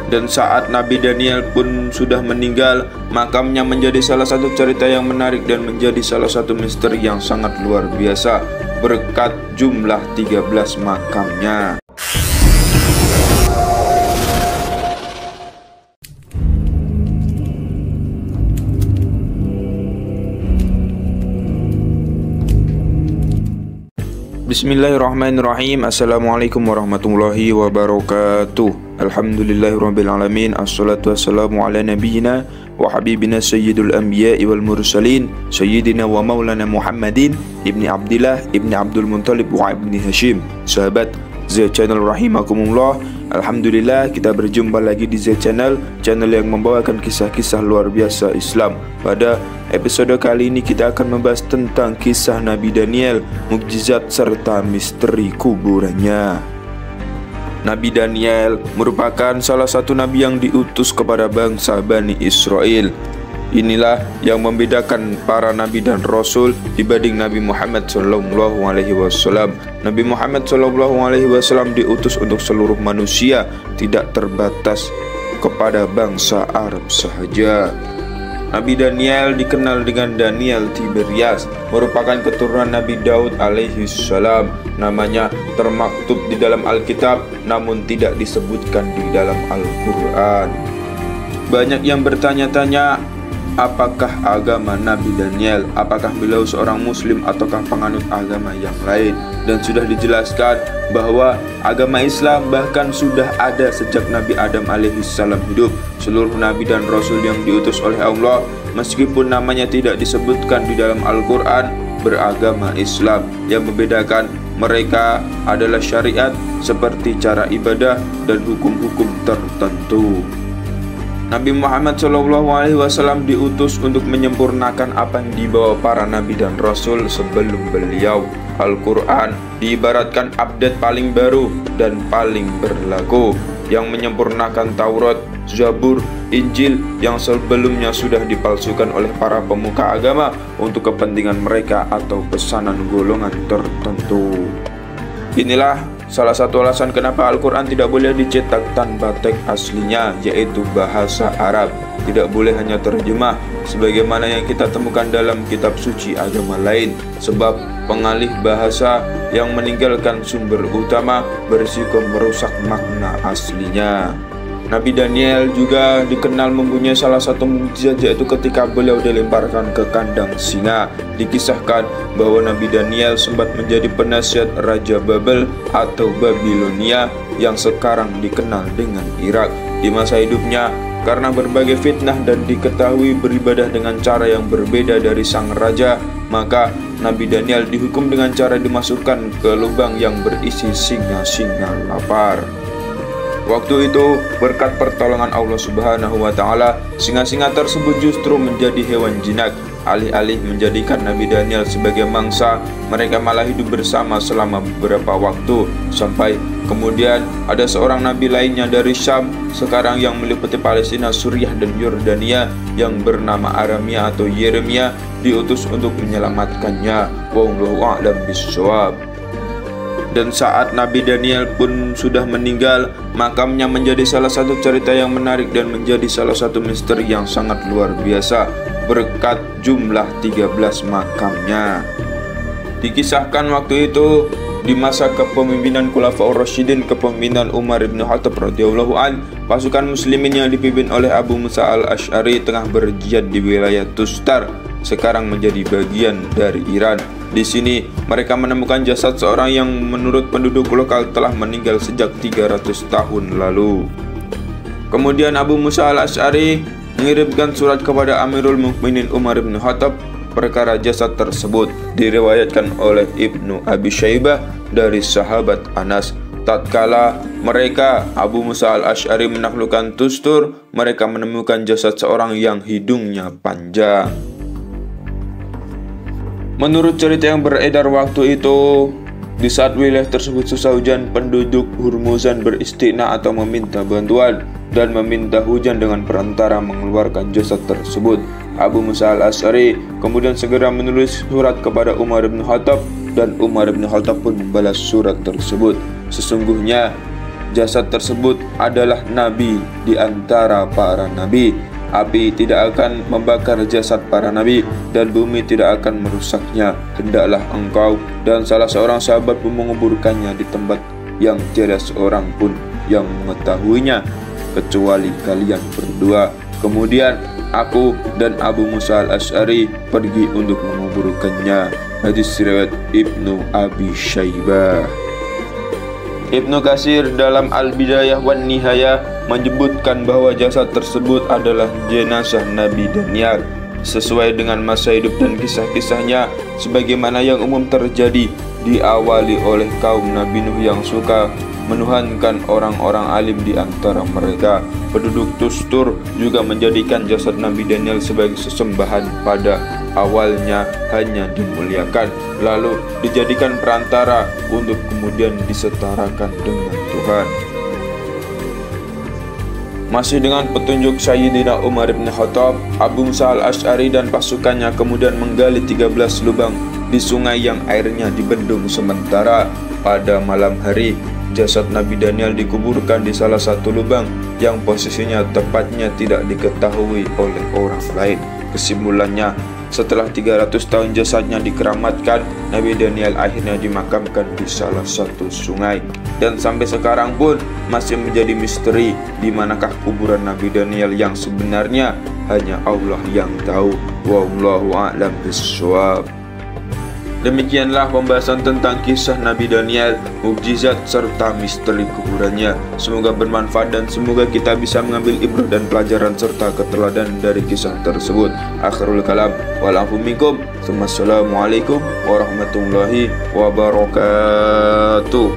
Dan saat Nabi Daniel pun sudah meninggal, makamnya menjadi salah satu cerita yang menarik dan menjadi salah satu misteri yang sangat luar biasa berkat jumlah 13 makamnya. Bismillahirrahmanirrahim. Assalamualaikum warahmatullahi wabarakatuh. Alhamdulillahirrabbilalamin. Assalatu wassalamu ala nabiyyina wa habibina sayyidul anbiya'i wal mursalin sayyidina wa maulana Muhammadin ibni Abdillah ibni Abdul Muttalib wa ibni Hashim. Sahabat Z Channel rahimakumullah, alhamdulillah kita berjumpa lagi di Z Channel, channel yang membawakan kisah-kisah luar biasa Islam. Pada episode kali ini kita akan membahas tentang kisah Nabi Daniel, mukjizat serta misteri kuburannya. Nabi Daniel merupakan salah satu nabi yang diutus kepada bangsa Bani Israel. Inilah yang membedakan para nabi dan rasul dibanding Nabi Muhammad SAW. Nabi Muhammad SAW diutus untuk seluruh manusia, tidak terbatas kepada bangsa Arab sahaja. Nabi Daniel dikenal dengan Daniel Tiberias, merupakan keturunan Nabi Daud alaihissalam. Namanya termaktub di dalam Alkitab, namun tidak disebutkan di dalam Al-Quran. Banyak yang bertanya-tanya, apakah agama Nabi Daniel? Apakah beliau seorang muslim ataukah penganut agama yang lain? Dan sudah dijelaskan bahwa agama Islam bahkan sudah ada sejak Nabi Adam alaihissalam hidup. Seluruh nabi dan rasul yang diutus oleh Allah, meskipun namanya tidak disebutkan di dalam Al-Quran, beragama Islam. Yang membedakan mereka adalah syariat seperti cara ibadah dan hukum-hukum tertentu. Nabi Muhammad SAW diutus untuk menyempurnakan apa yang dibawa para nabi dan rasul sebelum beliau. Al-Quran diibaratkan update paling baru dan paling berlaku, yang menyempurnakan Taurat, Zabur, Injil yang sebelumnya sudah dipalsukan oleh para pemuka agama untuk kepentingan mereka atau pesanan golongan tertentu. Inilah salah satu alasan kenapa Al-Quran tidak boleh dicetak tanpa teks aslinya, yaitu bahasa Arab. Tidak boleh hanya terjemah sebagaimana yang kita temukan dalam kitab suci agama lain, sebab pengalih bahasa yang meninggalkan sumber utama berisiko merusak makna aslinya. Nabi Daniel juga dikenal mempunyai salah satu mukjizat, yaitu ketika beliau dilemparkan ke kandang singa. Dikisahkan bahwa Nabi Daniel sempat menjadi penasihat Raja Babel atau Babilonia yang sekarang dikenal dengan Irak. Di masa hidupnya, karena berbagai fitnah dan diketahui beribadah dengan cara yang berbeda dari sang raja, maka Nabi Daniel dihukum dengan cara dimasukkan ke lubang yang berisi singa-singa lapar. Waktu itu, berkat pertolongan Allah Subhanahu wa Ta'ala, singa-singa tersebut justru menjadi hewan jinak. Alih-alih menjadikan Nabi Daniel sebagai mangsa, mereka malah hidup bersama selama beberapa waktu. Sampai kemudian ada seorang nabi lainnya dari Syam, sekarang yang meliputi Palestina, Suriah, dan Yordania, yang bernama Aramia atau Yeremia, diutus untuk menyelamatkannya. Wallahu a'lam bishawab. Dan saat Nabi Daniel pun sudah meninggal, makamnya menjadi salah satu cerita yang menarik dan menjadi salah satu misteri yang sangat luar biasa berkat jumlah 13 makamnya. Dikisahkan waktu itu di masa kepemimpinan Khulafaur Rasyidin, kepemimpinan Umar bin Khattab radhiyallahu an, pasukan muslimin yang dipimpin oleh Abu Musa al-Asy'ari tengah berjihad di wilayah Tustar, sekarang menjadi bagian dari Iran. Di sini mereka menemukan jasad seorang yang menurut penduduk lokal telah meninggal sejak 300 tahun lalu. Kemudian Abu Musa al-Asy'ari mengirimkan surat kepada Amirul Mukminin Umar bin Khattab perkara jasad tersebut. Diriwayatkan oleh Ibnu Abi Syaibah dari sahabat Anas, tatkala mereka Abu Musa al-Asy'ari menaklukkan Tustur, mereka menemukan jasad seorang yang hidungnya panjang. Menurut cerita yang beredar waktu itu, di saat wilayah tersebut susah hujan, penduduk Hurmuzan beristighna atau meminta bantuan dan meminta hujan dengan perantara mengeluarkan jasad tersebut. Abu Musa al-Asy'ari kemudian segera menulis surat kepada Umar bin Khattab, dan Umar bin Khattab pun membalas surat tersebut. Sesungguhnya jasad tersebut adalah nabi di antara para nabi. Api tidak akan membakar jasad para nabi dan bumi tidak akan merusaknya. Hendaklah engkau dan salah seorang sahabat menguburkannya di tempat yang tiada seorang pun yang mengetahuinya kecuali kalian berdua. Kemudian aku dan Abu Musa al-Asy'ari pergi untuk menguburkannya. Hadis riwayat Ibnu Abi Syaibah. Ibnu Katsir dalam Al-Bidayah wan Nihayah menyebutkan bahwa jasad tersebut adalah jenazah Nabi Daniel sesuai dengan masa hidup dan kisah-kisahnya sebagaimana yang umum terjadi, diawali oleh kaum Nabi Nuh yang suka menuhankan orang-orang alim di antara mereka. Penduduk Tustur juga menjadikan jasad Nabi Daniel sebagai sesembahan. Pada awalnya hanya dimuliakan, lalu dijadikan perantara untuk kemudian disetarakan dengan Tuhan. Masih dengan petunjuk Sayyidina Umar bin Khattab, Abu Musa al-Asy'ari dan pasukannya kemudian menggali 13 lubang di sungai yang airnya dibendung sementara. Pada malam hari, jasad Nabi Daniel dikuburkan di salah satu lubang yang posisinya tepatnya tidak diketahui oleh orang lain. Kesimpulannya, setelah 300 tahun jasadnya dikeramatkan, Nabi Daniel akhirnya dimakamkan di salah satu sungai. Dan sampai sekarang pun masih menjadi misteri di manakah kuburan Nabi Daniel yang sebenarnya. Hanya Allah yang tahu. Wallahu a'lam bishawab. Demikianlah pembahasan tentang kisah Nabi Daniel, mukjizat serta misteri kuburannya. Semoga bermanfaat dan semoga kita bisa mengambil ibrah dan pelajaran serta keteladanan dari kisah tersebut. Akhirul kalam, walafu minkum. Assalamualaikum warahmatullahi wabarakatuh.